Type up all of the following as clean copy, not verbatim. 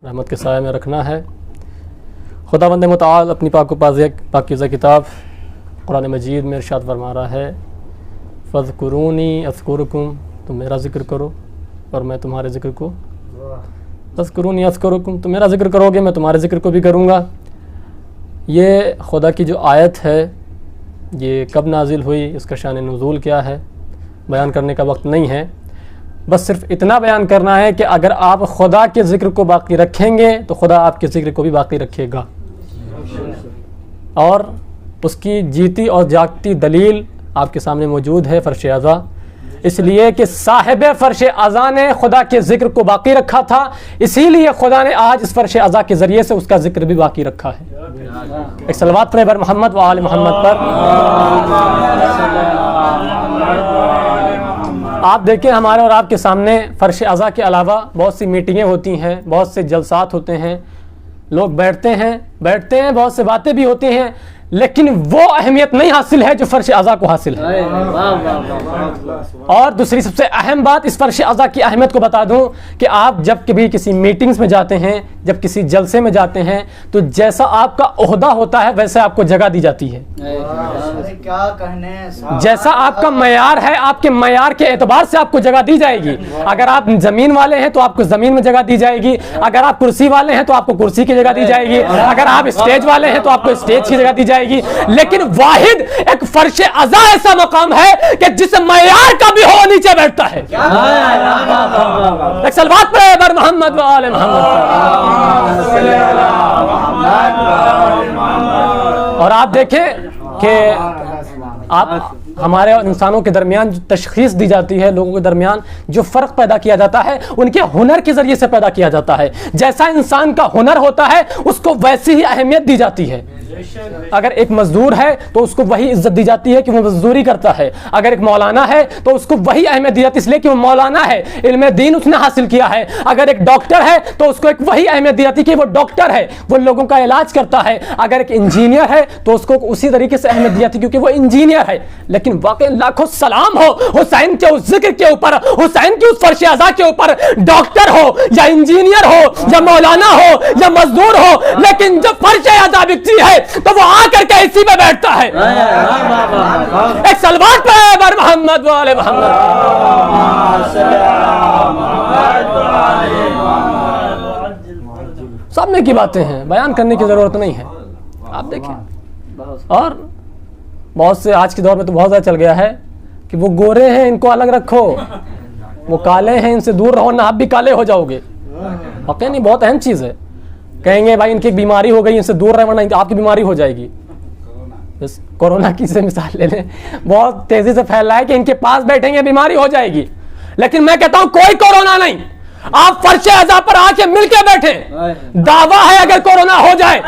رحمت کے سائے میں رکھنا ہے۔ خداوند متعال اپنی پاک و پاکیزہ کتاب قرآن مجید میں ارشاد فرما رہا ہے، فاذکرونی اذکرکم، تم میرا ذکر کرو اور میں تمہارے ذکر کو، فاذکرونی اذکرکم، تم میرا ذکر کرو گے میں تمہارے ذکر کو بھی کروں گا۔ یہ خدا کی جو آیت ہے یہ کب نازل ہوئی، اس کا شان نزول کیا ہے، بیان کرنے کا وقت نہیں ہے، بس صرف اتنا بیان کرنا ہے کہ اگر آپ خدا کے ذکر کو باقی رکھیں گے تو خدا آپ کے ذکر کو بھی باقی رکھے گا، اور اس کی جیتی اور جاگتی دلیل آپ کے سامنے موجود ہے فرش اعضا، اس لیے کہ صاحب فرش اعضا نے خدا کے ذکر کو باقی رکھا تھا، اسی لیے خدا نے آج اس فرش اعضا کے ذریعے سے اس کا ذکر بھی باقی رکھا ہے۔ ایک صلوات پڑھیں بر محمد و آل محمد پر۔ آپ دیکھیں ہمارے اور آپ کے سامنے فرش اعضا کے علاوہ بہت سی میٹنگیں ہوتی ہیں، بہت سے جلسات ہوتے ہیں، لوگ بیٹھتے ہیں بہت سے باتیں بھی ہوتی ہیں، لیکن وہ اہمیت نہیں حاصل ہے جو فرش اعضا کو حاصل ہے۔ اور دوسری سب سے اہم بات اس فرش اعضا کی اہمیت کو بتا دوں کہ آپ جب کبھی کسی میٹنگز میں جاتے ہیں، جب کسی جلسے میں جاتے ہیں، تو جیسا آپ کا عہدہ ہوتا ہے ویسے آپ کو جگہ دی جاتی ہے، جیسا آپ کا معیار ہے آپ کے معیار کے اعتبار سے آپ کو جگہ دی جائے گی۔ اگر آپ زمین والے ہیں تو آپ کو زمین میں جگہ دی جائے گی، اگر آپ کرسی والے ہیں تو آپ کو کرسی کی جگہ دی جائے گی، اگر آپ اسٹیج والے ہیں تو آپ کو اسٹیج کی جگہ دی جائے گی، لیکن واحد ایک فرش اعضا ایسا مقام ہے کہ جس معیار کا بھی ہو نیچے بیٹھتا ہے۔ ایک صلوات پڑھیں بر محمد و آل محمد۔ اور آپ دیکھیں کہ آپ ہمارے اور انسانوں کے درمیان جو تشخیص دی جاتی ہے، لوگوں کے درمیان جو فرق پیدا کیا جاتا ہے ان کے ہنر کے ذریعے سے پیدا کیا جاتا ہے۔ جیسا انسان کا ہنر ہوتا ہے اس کو ویسی ہی اہمیت دی جاتی ہے۔ اگر ایک مزدور ہے تو اس کو وہی عزت دی جاتی ہے کہ وہ مزدوری کرتا ہے، اگر ایک مولانا ہے تو اس کو وہی اہمیت دی جاتی ہے اس لیے کہ وہ مولانا ہے، علم دین اس نے حاصل کیا ہے، اگر ایک ڈاکٹر ہے تو اس کو ایک وہی اہمیت دی جاتی ہے کہ وہ ڈاکٹر ہے، وہ لوگوں کا علاج کرتا ہے، اگر ایک انجینئر ہے تو اس کو اسی طریقے سے اہمیت دی جاتی ہے کیونکہ وہ انجینئر ہے۔ لیکن واقعی لاکھوں سلام ہو حسین کے اس ذکر کے اوپر، حسین کی اس فرش اعضا کے اوپر، ڈاکٹر ہو یا انجینئر ہو یا مولانا ہو یا مزدور ہو، لیکن جب فرش اعضا بکتی ہے تو وہ آ کر کے اسی میں بیٹھتا ہے۔ ایک صلوات پہ بر محمد و آل محمد۔ سامنے کی باتیں ہیں، بیان کرنے کی ضرورت نہیں ہے، آپ دیکھیں۔ اور بہت سے آج کے دور میں تو بہت زیادہ چل گیا ہے کہ وہ گورے ہیں ان کو الگ رکھو، وہ کالے ہیں ان سے دور رہو، نہ آپ بھی کالے ہو جاؤ گے۔ واقعی نہیں، بہت اہم چیز ہے۔ کہیں گے بھائی ان کی ایک بیماری ہو گئی ان سے دور رہے ورنہ آپ کی بیماری ہو جائے گی۔ بس کورونا کی سے مثال لے لیں، بہت تیزی سے پھیل رہا ہے کہ ان کے پاس بیٹھیں گے بیماری ہو جائے گی، لیکن میں کہتا ہوں کوئی کورونا نہیں، آپ فرش اعضا پر آ کے مل کے بیٹھیں، دعویٰ ہے اگر کورونا ہو جائے،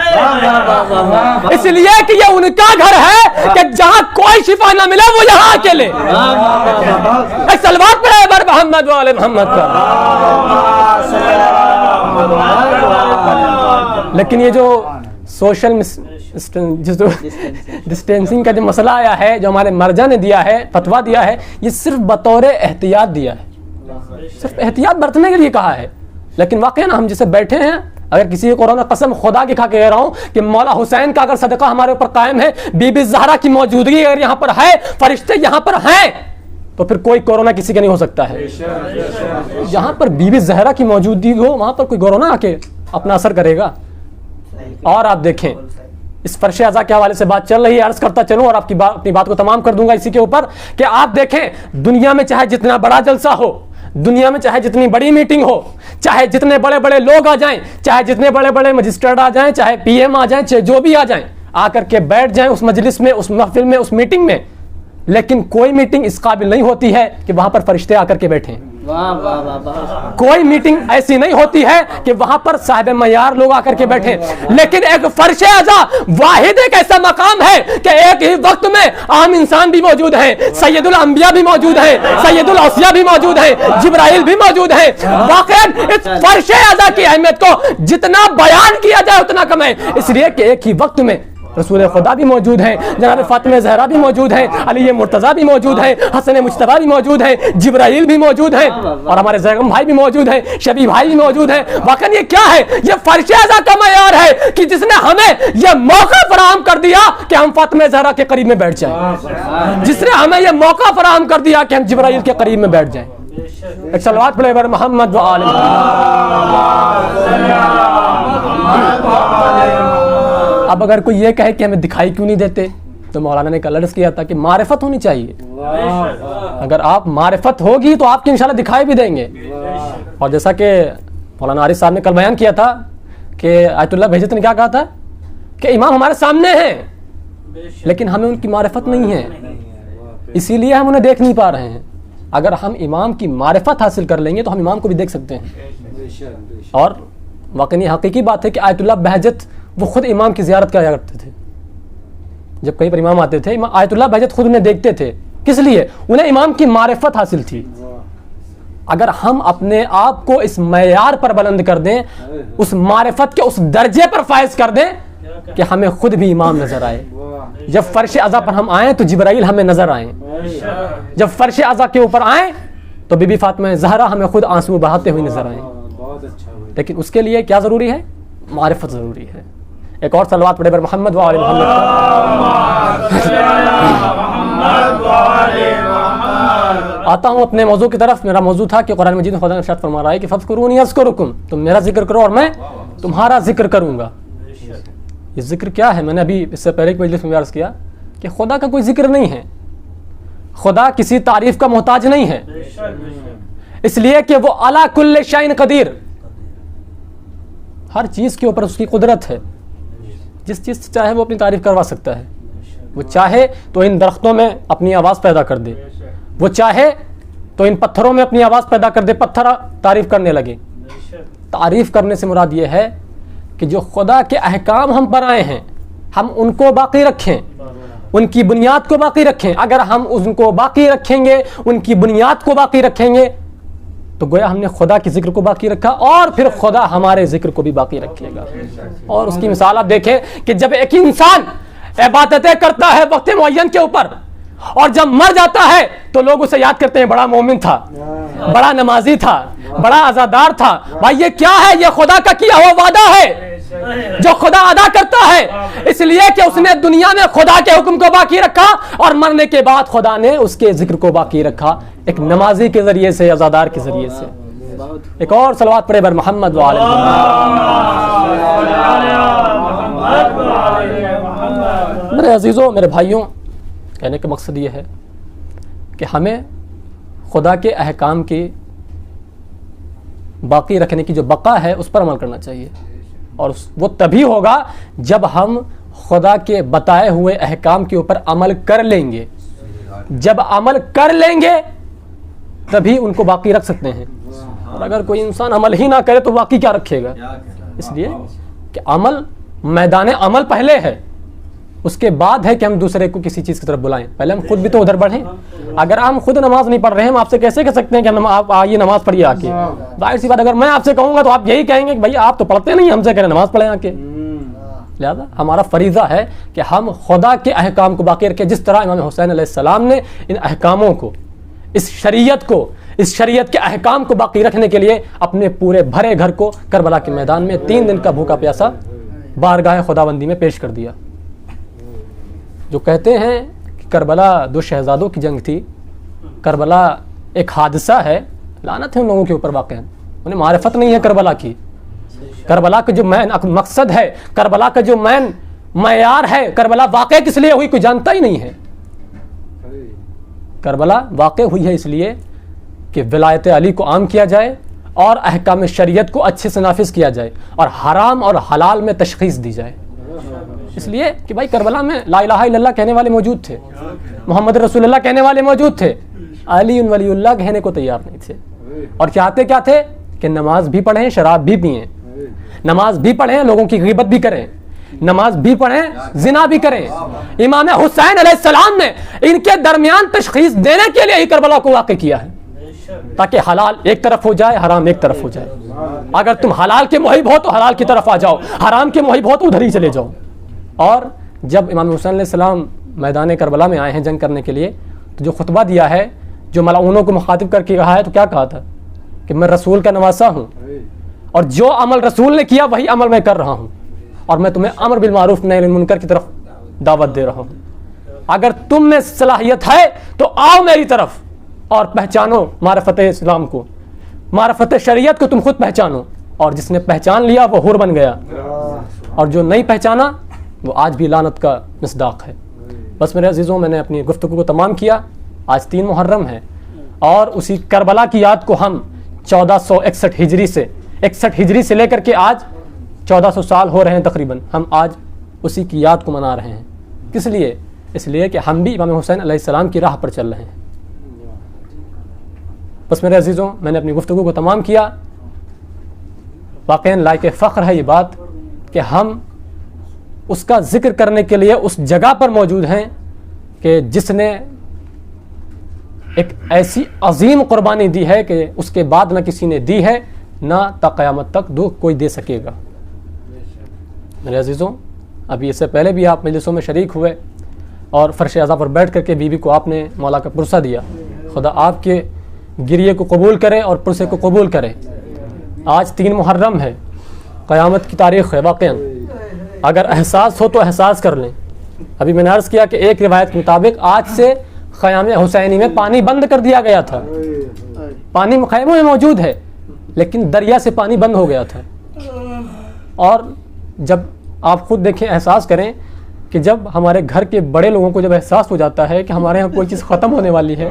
اس لیے کہ یہ ان کا گھر ہے کہ جہاں کوئی شفا نہ ملے وہ یہاں آ کے لے۔ صلوات پڑھیں بر محمد و آل محمد کا۔ لیکن یہ جو سوشل ڈسٹینسنگ کا جو مسئلہ آیا ہے، جو ہمارے مرجع نے دیا ہے، فتویٰ دیا ہے، یہ صرف بطور احتیاط دیا ہے، صرف احتیاط برتنے کے لیے کہا ہے۔ لیکن واقعی نا ہم جسے بیٹھے ہیں، اگر کسی کو کورونا، قسم خدا کی کھا کے کہہ رہا ہوں کہ مولا حسین کا اگر صدقہ ہمارے اوپر قائم ہے، بی بی زہرا کی موجودگی اگر یہاں پر ہے، فرشتے یہاں پر ہیں، تو پھر کوئی کورونا کسی کا نہیں ہو سکتا ہے۔ جہاں پر بی بی زہرا کی موجودگی ہو وہاں پر کوئی کورونا آ کے اپنا اثر کرے گا۔ اور آپ دیکھیں اس فرش اعضا کے حوالے سے بات چل رہی ہے، عرض کرتا چلوں اور آپ کی اپنی بات کو تمام کر دوں گا اسی کے اوپر کہ آپ دیکھیں دنیا میں چاہے جتنا بڑا جلسہ ہو، دنیا میں چاہے جتنی بڑی میٹنگ ہو، چاہے جتنے بڑے بڑے لوگ آ جائیں، چاہے جتنے بڑے بڑے مجسٹریٹ آ جائیں، چاہے پی ایم آ جائیں، چاہے جو بھی آ جائیں، آ کر کے بیٹھ جائیں اس مجلس میں، اس محفل میں، اس میٹنگ میں، لیکن کوئی میٹنگ اس قابل نہیں ہوتی ہے کہ وہاں پر فرشتے آ کر کے بیٹھیں۔ کوئی میٹنگ ایسی نہیں ہوتی ہے کہ وہاں پر صاحب معیار لوگ آ کر کے بیٹھیں، لیکن ایک فرش اعضا واحد ایک ایسا مقام ہے کہ ایک ہی وقت میں عام انسان بھی موجود ہیں، سید الانبیاء بھی موجود ہیں، سید الاوصیاء بھی موجود ہیں، جبرائیل بھی موجود ہیں۔ واقعاً اس فرش اعضا کی اہمیت کو جتنا بیان کیا جائے اتنا کم ہے، اس لیے کہ ایک ہی وقت میں رسول خدا بھی موجود ہیں, جناب فاطمہ زہرا بھی موجود ہیں, علی مرتضیٰ بھی موجود ہیں, حسن مجتبیٰ بھی موجود ہیں, جبرائیل بھی موجود ہیں, اور ہمارے زیغم بھائی بھی موجود ہیں, شبی بھائی بھی موجود ہیں. واقعا یہ کیا ہے؟ یہ فرش اعلیٰ کا معیار ہے کہ جس نے ہمیں یہ موقع فراہم کر دیا کہ ہم فاطمہ زہرا کے قریب میں بیٹھ جائیں, جس نے ہمیں یہ موقع فراہم کر دیا کہ ہم جبرائیل کے قریب میں بیٹھ جائیں. ایک صلوات پڑھے بر محمد و آل محمد. اب اگر کوئی یہ کہے کہ ہمیں دکھائی کیوں نہیں دیتے, تو مولانا نے عرض کیا تھا کہ معرفت ہونی چاہیے. اگر آپ معرفت ہوگی تو آپ کی انشاءاللہ دکھائی بھی دیں گے. اور جیسا کہ مولانا عارف صاحب نے کل بیان کیا تھا کہ آیت اللہ بہجت نے کیا کہا تھا کہ امام ہمارے سامنے ہیں لیکن ہمیں ان کی معرفت نہیں ہے, اسی لیے ہم انہیں دیکھ نہیں پا رہے ہیں. اگر ہم امام کی معرفت حاصل کر لیں گے تو ہم امام کو بھی دیکھ سکتے ہیں. اور واقعی حقیقی بات ہے کہ آیت اللہ بہجت وہ خود امام کی زیارت کیا کرتے تھے. جب کہیں پر امام آتے تھے, آیت اللہ بہجت خود انہیں دیکھتے تھے. کس لیے؟ انہیں امام کی معرفت حاصل تھی. اگر ہم اپنے آپ کو اس معیار پر بلند کر دیں, اس معرفت کے اس درجے پر فائز کر دیں کہ ہمیں خود بھی امام نظر آئے. جب فرش اعظم پر ہم آئیں تو جبرائیل ہمیں نظر آئیں, جب فرش اعظم کے اوپر آئیں تو بی بی فاطمہ زہرا ہمیں خود آنسو بہاتے ہوئے نظر آئیں. لیکن اس کے لیے کیا ضروری ہے؟ معرفت ضروری ہے. ایک اور صلوات پڑھے بر محمد و آل محمد. آتا ہوں اپنے موضوع کی طرف. میرا موضوع تھا کہ قرآن مجید میں خدا نے ارشاد فرما رہا ہے کہ فاذکرونی اذکرکم, تم میرا ذکر کرو اور میں تمہارا ذکر کروں گا. یہ ذکر کیا ہے؟ میں نے ابھی اس سے پہلے ایک مجلس میں عرض کیا کہ خدا کا کوئی ذکر نہیں ہے. خدا کسی تعریف کا محتاج نہیں ہے, اس لیے کہ وہ علی کل شیء قدیر, ہر چیز کے اوپر اس کی قدرت ہے. جس چیز سے چاہے وہ اپنی تعریف کروا سکتا ہے. وہ چاہے تو ان درختوں میں اپنی آواز پیدا کر دے, وہ چاہے تو ان پتھروں میں اپنی آواز پیدا کر دے, پتھر تعریف کرنے لگے. تعریف کرنے سے مراد یہ ہے کہ جو خدا کے احکام ہم پر آئے ہیں ہم ان کو باقی رکھیں, ان کی بنیاد کو باقی رکھیں. اگر ہم ان کو باقی رکھیں گے, ان کی بنیاد کو باقی رکھیں گے, تو گویا ہم نے خدا کے ذکر کو باقی رکھا, اور پھر خدا ہمارے ذکر کو بھی باقی رکھے گا. اور اس کی مثال آپ دیکھیں کہ جب ایک انسان عبادتیں کرتا ہے وقت معین کے اوپر, اور جب مر جاتا ہے تو لوگ اسے یاد کرتے ہیں بڑا مومن تھا, بڑا نمازی تھا, بڑا عزادار تھا. بھائی یہ کیا ہے؟ یہ خدا کا کیا ہوا وعدہ ہے جو خدا ادا کرتا ہے, اس لیے کہ اس نے دنیا میں خدا کے حکم کو باقی رکھا اور مرنے کے بعد خدا نے اس کے ذکر کو باقی رکھا, ایک نمازی کے ذریعے سے, عزادار کے ذریعے سے. ایک اور صلوات پڑھے بر محمد و آل محمد. میرے عزیزوں, میرے بھائیوں, کہنے کا مقصد یہ ہے کہ ہمیں خدا کے احکام کی باقی رکھنے کی جو بقا ہے اس پر عمل کرنا چاہیے, اور وہ تبھی ہوگا جب ہم خدا کے بتائے ہوئے احکام کے اوپر عمل کر لیں گے. جب عمل کر لیں گے تبھی ان کو باقی رکھ سکتے ہیں, اور اگر کوئی انسان عمل ہی نہ کرے تو باقی کیا رکھے گا؟ اس لیے کہ عمل, میدان عمل پہلے ہے, اس کے بعد ہے کہ ہم دوسرے کو کسی چیز کی طرف بلائیں. پہلے ہم خود بھی تو ادھر بڑھیں. اگر ہم خود نماز نہیں پڑھ رہے ہیں, ہم آپ سے کیسے کہہ سکتے ہیں کہ آپ آئیے نماز پڑھیے آ کے؟ ظاہر سی بات, اگر میں آپ سے کہوں گا تو آپ یہی کہیں گے کہ بھائی آپ تو پڑھتے نہیں, ہم سے کہہ رہے نماز پڑھیں آ کے. لہذا ہمارا فریضہ ہے کہ ہم خدا کے احکام کو باقی رکھیں, جس طرح امام حسین علیہ السلام نے ان احکاموں کو, اس شریعت کے احکام کو باقی رکھنے کے لیے اپنے پورے بھرے گھر کو کربلا کے میدان میں 3 دن کا بھوکا پیاسا بارگاہ خداوندی میں پیش کر دیا. جو کہتے ہیں کہ کربلا 2 شہزادوں کی جنگ تھی, کربلا ایک حادثہ ہے, لعنت ہے ان لوگوں کے اوپر. واقعا انہیں معرفت نہیں ہے کربلا کی. کربلا کا جو مین مقصد ہے, کربلا کا جو مین معیار ہے, کربلا واقع کس لیے ہوئی کوئی جانتا ہی نہیں ہے. کربلا واقع ہوئی ہے اس لیے کہ ولایت علی کو عام کیا جائے اور احکام شریعت کو اچھے سے نافذ کیا جائے اور حرام اور حلال میں تشخیص دی جائے. اس لیے کہ بھائی کربلا میں لا الہ الا اللہ کہنے والے موجود تھے, محمد رسول اللہ کہنے والے موجود تھے, علی ولی اللہ کہنے کو تیار نہیں تھے. اور چاہتے کیا تھے کہ نماز بھی پڑھیں, شراب بھی پئیں, نماز بھی پڑھیں, لوگوں کی غیبت بھی کریں, نماز بھی پڑھیں, زنا بھی کریں. امام حسین علیہ السلام نے ان کے درمیان تشخیص دینے کے لیے ہی کربلا کو واقع کیا ہے, تاکہ حلال ایک طرف ہو جائے, حرام ایک طرف ہو جائے. اگر تم حلال کے محب ہو تو حلال کی طرف آ جاؤ, حرام کے محب ہو تو ادھر ہی چلے جاؤ. اور جب امام حسین علیہ السلام میدان کربلا میں آئے ہیں جنگ کرنے کے لیے تو جو خطبہ دیا ہے، جو ملعونوں کو مخاطب کر کے کہا ہے، تو کیا کہا تھا کہ میں رسول کا نواسا ہوں اور جو عمل رسول نے کیا وہی عمل میں کر رہا ہوں، اور میں تمہیں امر بالمعروف نہی عن المنکر کی طرف دعوت دے رہا ہوں. اگر تم میں صلاحیت ہے تو آؤ میری طرف اور پہچانو معرفت اسلام کو، معرفت شریعت کو تم خود پہچانو. اور جس نے پہچان لیا وہ حور بن گیا، اور جو نہیں پہچانا وہ آج بھی لعنت کا مصداق ہے. بس میرے عزیزوں، میں نے اپنی گفتگو کو تمام کیا. آج 3 محرم ہے اور اسی کربلا کی یاد کو ہم 1461 ہجری سے لے کر کے آج 1400 سال ہو رہے ہیں تقریباً، ہم آج اسی کی یاد کو منا رہے ہیں. کس لیے؟ اس لیے کہ ہم بھی امام حسین علیہ السلام کی راہ پر چل رہے ہیں. بس میرے عزیزوں، میں نے اپنی گفتگو کو تمام کیا. واقعاً لائق فخر ہے یہ بات کہ ہم اس کا ذکر کرنے کے لیے اس جگہ پر موجود ہیں کہ جس نے ایک ایسی عظیم قربانی دی ہے کہ اس کے بعد نہ کسی نے دی ہے، نہ تا قیامت تک کوئی دے سکے گا. میرے عزیزوں، ابھی اس سے پہلے بھی آپ مجلسوں میں شریک ہوئے اور فرش اعضا پر بیٹھ کر کے بیوی کو آپ نے مولا کا پرسہ دیا. خدا آپ کے گریے کو قبول کرے اور پرسے کو قبول کرے. آج 3 محرم ہے، قیامت کی تاریخ ہے. واقعاً اگر احساس ہو تو احساس کر لیں. ابھی میں نے عرض کیا کہ ایک روایت کے مطابق آج سے خیام حسینی میں پانی بند کر دیا گیا تھا. پانی خیموں میں موجود ہے لیکن دریا سے پانی بند ہو گیا تھا. اور جب آپ خود دیکھیں، احساس کریں کہ جب ہمارے گھر کے بڑے لوگوں کو جب احساس ہو جاتا ہے کہ ہمارے یہاں کوئی چیز ختم ہونے والی ہے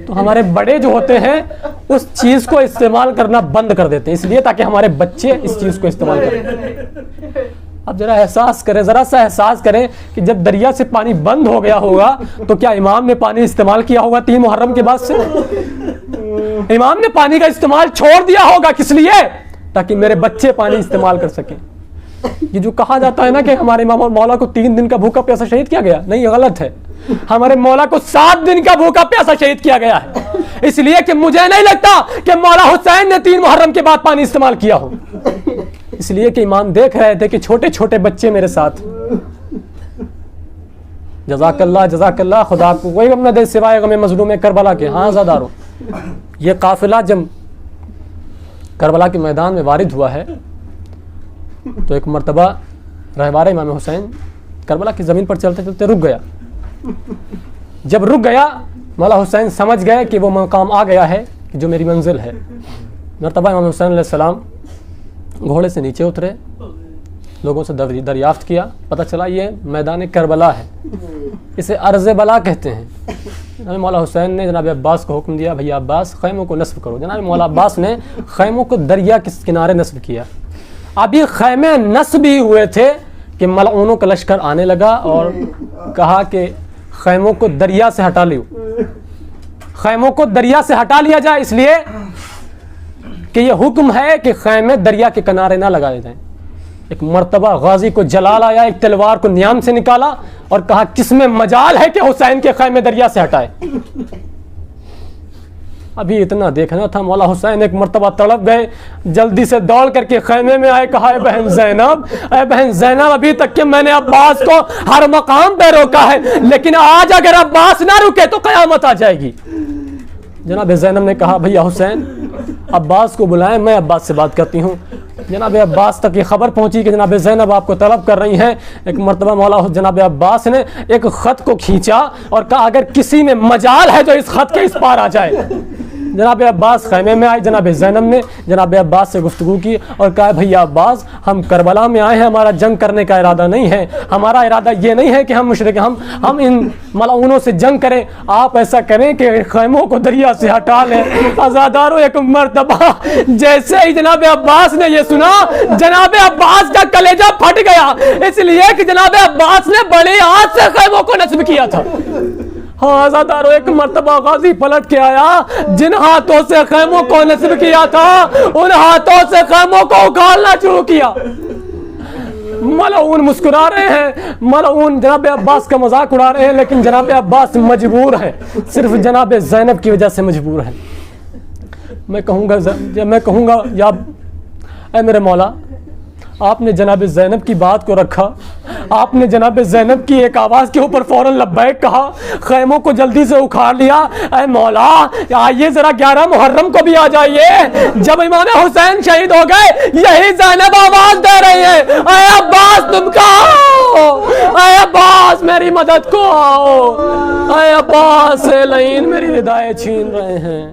تو ہمارے بڑے جو ہوتے ہیں اس چیز کو استعمال کرنا بند کر دیتے ہیں، اس لیے تاکہ ہمارے بچے اس چیز کو استعمال کریں. اب ذرا احساس کریں، ذرا سا احساس کریں کہ جب دریا سے پانی بند ہو گیا ہوگا تو کیا امام نے پانی استعمال کیا ہوگا 3 محرم کے بعد سے؟ امام نے پانی کا استعمال چھوڑ دیا ہوگا. کس لیے؟ تاکہ میرے بچے پانی استعمال کر سکیں. یہ جو کہا جاتا ہے نا کہ ہمارے امام مولا کو 3 دن کا بھوکا پیاسا شہید کیا گیا، نہیں، یہ غلط ہے. ہمارے مولا کو 7 دن کا بھوکا پیاسا شہید کیا گیا ہے. اس لیے کہ مجھے نہیں لگتا کہ مولا حسین نے 3 محرم کے بعد پانی استعمال کیا ہو. اس لیے کہ امام دیکھ رہے تھے کہ چھوٹے چھوٹے بچے میرے ساتھ. جزاک اللہ، خدا آپ کو کوئی غم نہ دے سوائے غم مظلوم کربلا کے. ہاں زادارو، یہ قافلہ جب کربلا کے میدان میں وارد ہوا ہے تو ایک مرتبہ رہبار امام حسین کربلا کی زمین پر چلتے چلتے رک گیا. جب رک گیا مولا حسین سمجھ گئے کہ وہ مقام آ گیا ہے کہ جو میری منزل ہے. مرتبہ امام حسین علیہ السلام گھوڑے سے نیچے اترے، لوگوں سے دریافت کیا، پتہ چلا یہ میدان کربلا ہے، اسے ارض بلا کہتے ہیں. مولا حسین نے جناب عباس کو حکم دیا، بھئی عباس خیموں کو نصب کرو. جناب مولا عباس نے خیموں کو دریا کے کنارے نصب کیا. ابھی خیمے نصب ہی ہوئے تھے کہ ملعونوں کا لشکر آنے لگا اور کہا کہ خیموں کو دریا سے ہٹا لیو، خیموں کو دریا سے ہٹا لیا جائے، اس لیے کہ یہ حکم ہے کہ خیمے دریا کے کنارے نہ لگائے جائیں. ایک مرتبہ غازی کو جلال آیا، ایک تلوار کو نیام سے نکالا اور کہا کس میں مجال ہے کہ حسین کے خیمے دریا سے ہٹائے. ابھی اتنا دیکھنا تھا. مولا حسین ایک مرتبہ تڑپ گئے، جلدی سے دوڑ کر کے خیمے میں آئے، کہا اے بہن زینب، ابھی تک کہ میں نے عباس کو ہر مقام پہ روکا ہے، لیکن آج اگر عباس نہ رکے تو قیامت آ جائے گی. جناب زینب نے کہا بھیا حسین عباس کو بلائیں، میں عباس سے بات کرتی ہوں. جناب عباس تک یہ خبر پہنچی کہ جناب زینب آپ کو طلب کر رہی ہیں. ایک مرتبہ مولا جناب عباس نے ایک خط کو کھینچا اور کہا اگر کسی میں مجال ہے جو اس خط کے اس پار آ جائے. جناب عباس خیمے میں آئے. جناب زینب نے جناب عباس سے گفتگو کی اور کہا بھیا عباس ہم کربلا میں آئے ہیں، ہمارا جنگ کرنے کا ارادہ نہیں ہے، ہمارا ارادہ یہ نہیں ہے کہ ہم مشرک ہم ان ملعونوں سے جنگ کریں. آپ ایسا کریں کہ خیموں کو دریا سے ہٹا لیں. آزادارو ایک مرتبہ جیسے ہی جناب عباس نے یہ سنا، جناب عباس کا کلیجہ پھٹ گیا، اس لیے کہ جناب عباس نے بڑی آس سے خیموں کو نصب کیا تھا. ہاں آزادارو، ایک مرتبہ غازی پلٹ کے آیا، جن ہاتھوں سے خیموں کو نصب کیا تھا ان ہاتھوں سے خیموں کو اکھاڑنا شروع کیا. ملعون مسکرا رہے ہیں، ملعون جناب عباس کا مذاق اڑا رہے ہیں، لیکن جناب عباس مجبور ہیں، صرف جناب زینب کی وجہ سے مجبور ہیں. میں کہوں گا یا اے میرے مولا، آپ نے جناب زینب کی بات کو رکھا, آپ نے جناب زینب کی ایک آواز کے اوپر فوراً لبیک کہا, خیموں کو جلدی سے اکھاڑ لیا. اے مولا آئیے ذرا 11 محرم کو بھی آ جائیے, جب امام حسین شہید ہو گئے یہی زینب آواز دے رہی ہے, اے عباس تم کہاں ہو, اے عباس میری مدد کو آؤ, اے عباس لعین میری ردائیں چھین رہے ہیں.